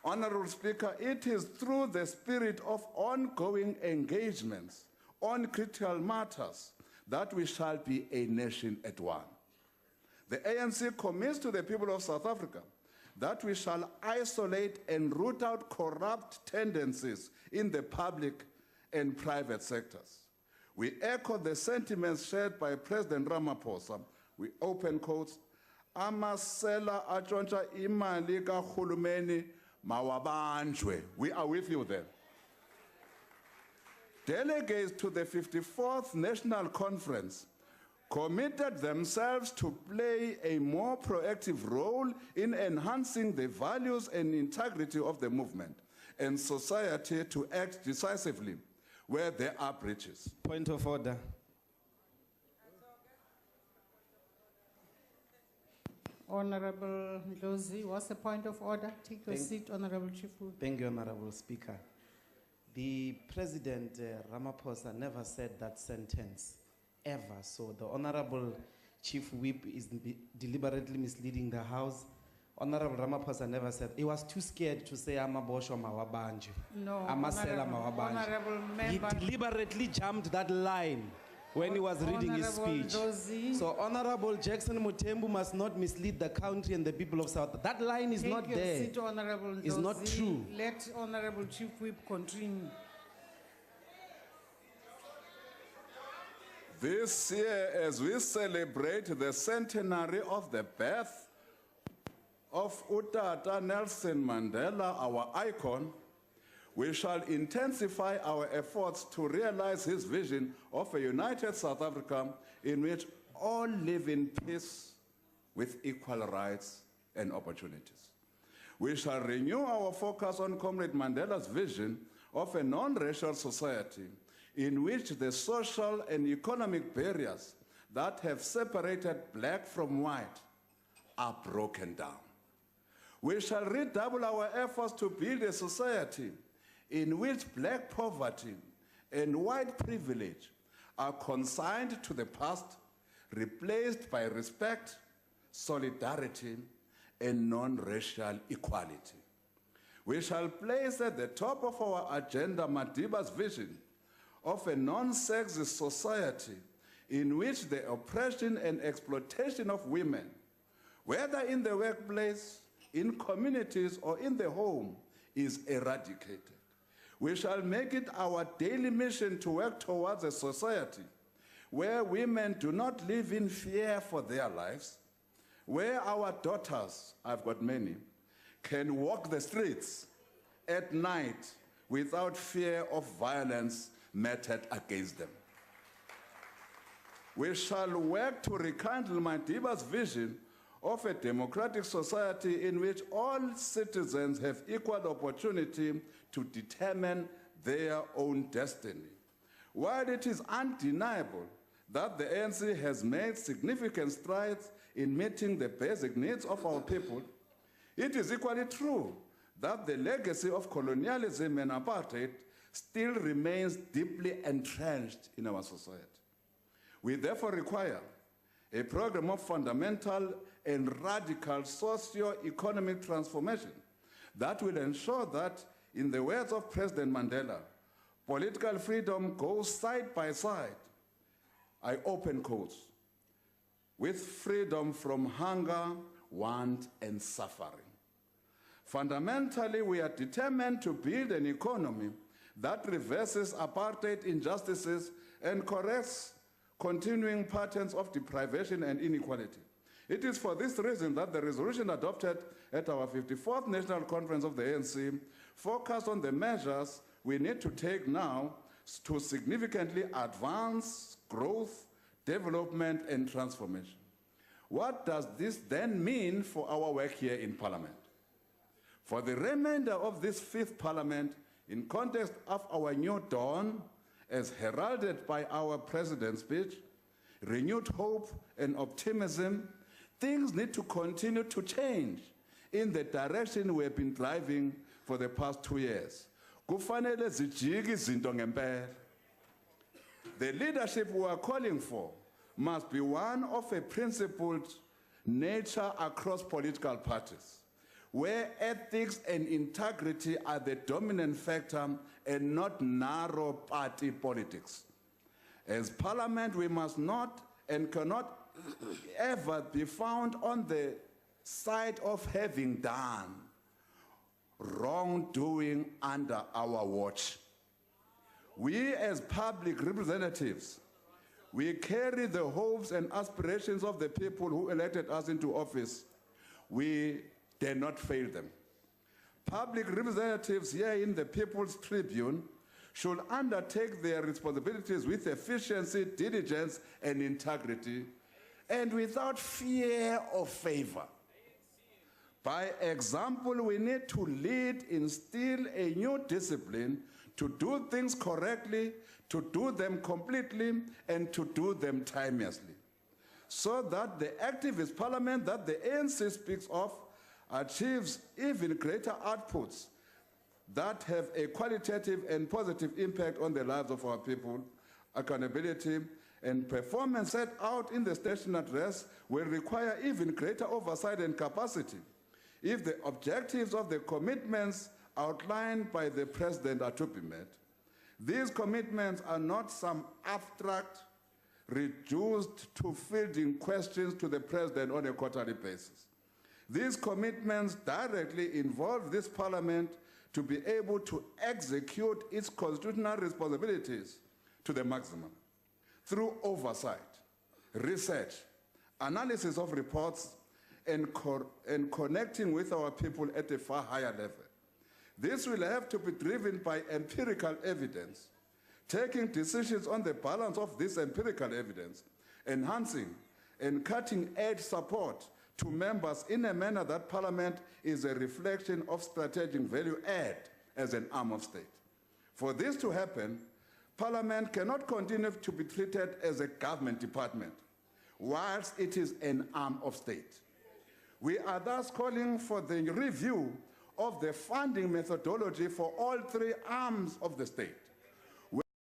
Honorable Speaker, it is through the spirit of ongoing engagements on critical matters that we shall be a nation at one. The ANC commits to the people of South Africa that we shall isolate and root out corrupt tendencies in the public and private sectors. We echo the sentiments shared by President Ramaphosa. We open quotes, "Amasela atshontsha imali kahulumeni mawabanjwe." We are with you there. Delegates to the 54th National Conference committed themselves to play a more proactive role in enhancing the values and integrity of the movement and society to act decisively where there are breaches. Point of order. Honorable NDLOZI, what's the point of order? Take your seat, Honorable Chief Whip. Thank you, Honorable Speaker. The President Ramaphosa never said that sentence, ever. So the Honorable Chief Whip is deliberately misleading the House. Honorable Ramaphosa never said, he was too scared to say Amabosho Mawabanje. No, Amasela Mawabanje. Honorable Member. He deliberately jumped that line when he was reading his speech. NDLOZI. So Honorable Jackson Mutembu must not mislead the country and the people of South. That line is not there. Take your seat, Honorable It's not NDLOZI. true. Let Honorable Chief Whip continue. This year, as we celebrate the centenary of the birth of Utata Nelson Mandela, our icon, we shall intensify our efforts to realize his vision of a united South Africa in which all live in peace with equal rights and opportunities. We shall renew our focus on Comrade Mandela's vision of a non-racial society in which the social and economic barriers that have separated black from white are broken down. We shall redouble our efforts to build a society in which black poverty and white privilege are consigned to the past, replaced by respect, solidarity, and non-racial equality. We shall place at the top of our agenda Madiba's vision of a non-sexist society in which the oppression and exploitation of women, whether in the workplace, in communities, or in the home, is eradicated. We shall make it our daily mission to work towards a society where women do not live in fear for their lives, where our daughters, I've got many, can walk the streets at night without fear of violence meted against them. We shall work to rekindle Madiba's vision of a democratic society in which all citizens have equal opportunity to determine their own destiny. While it is undeniable that the ANC has made significant strides in meeting the basic needs of our people, it is equally true that the legacy of colonialism and apartheid still remains deeply entrenched in our society. We therefore require a program of fundamental and radical socio-economic transformation that will ensure that, in the words of President Mandela, political freedom goes side by side, I open quotes, with freedom from hunger, want, and suffering. Fundamentally, we are determined to build an economy that reverses apartheid injustices and corrects continuing patterns of deprivation and inequality. It is for this reason that the resolution adopted at our 54th National Conference of the ANC focused on the measures we need to take now to significantly advance growth, development, and transformation. What does this then mean for our work here in Parliament? For the remainder of this fifth Parliament, in context of our new dawn, as heralded by our President's speech, renewed hope and optimism, things need to continue to change in the direction we have been driving for the past 2 years. Kufanele zijike izinto ngempela. The leadership we are calling for must be one of a principled nature across political parties, where ethics and integrity are the dominant factor and not narrow party politics. As Parliament, we must not and cannot ever be found on the side of having done wrongdoing under our watch. We as public representatives, we carry the hopes and aspirations of the people who elected us into office. We dare not fail them. Public representatives here in the People's Tribune should undertake their responsibilities with efficiency, diligence, and integrity, and without fear or favor. By example, we need to lead, instill a new discipline to do things correctly, to do them completely, and to do them timelessly, so that the activist parliament that the ANC speaks of achieves even greater outputs that have a qualitative and positive impact on the lives of our people. Accountability and performance set out in the station address will require even greater oversight and capacity if the objectives of the commitments outlined by the President are to be met. These commitments are not some abstract, reduced to fielding questions to the President on a quarterly basis. These commitments directly involve this Parliament to be able to execute its constitutional responsibilities to the maximum through oversight, research, analysis of reports, and connecting with our people at a far higher level. This will have to be driven by empirical evidence, taking decisions on the balance of this empirical evidence, enhancing and cutting-edge support to members in a manner that Parliament is a reflection of strategic value add as an arm of state. For this to happen, Parliament cannot continue to be treated as a government department, whilst it is an arm of state. We are thus calling for the review of the funding methodology for all three arms of the state.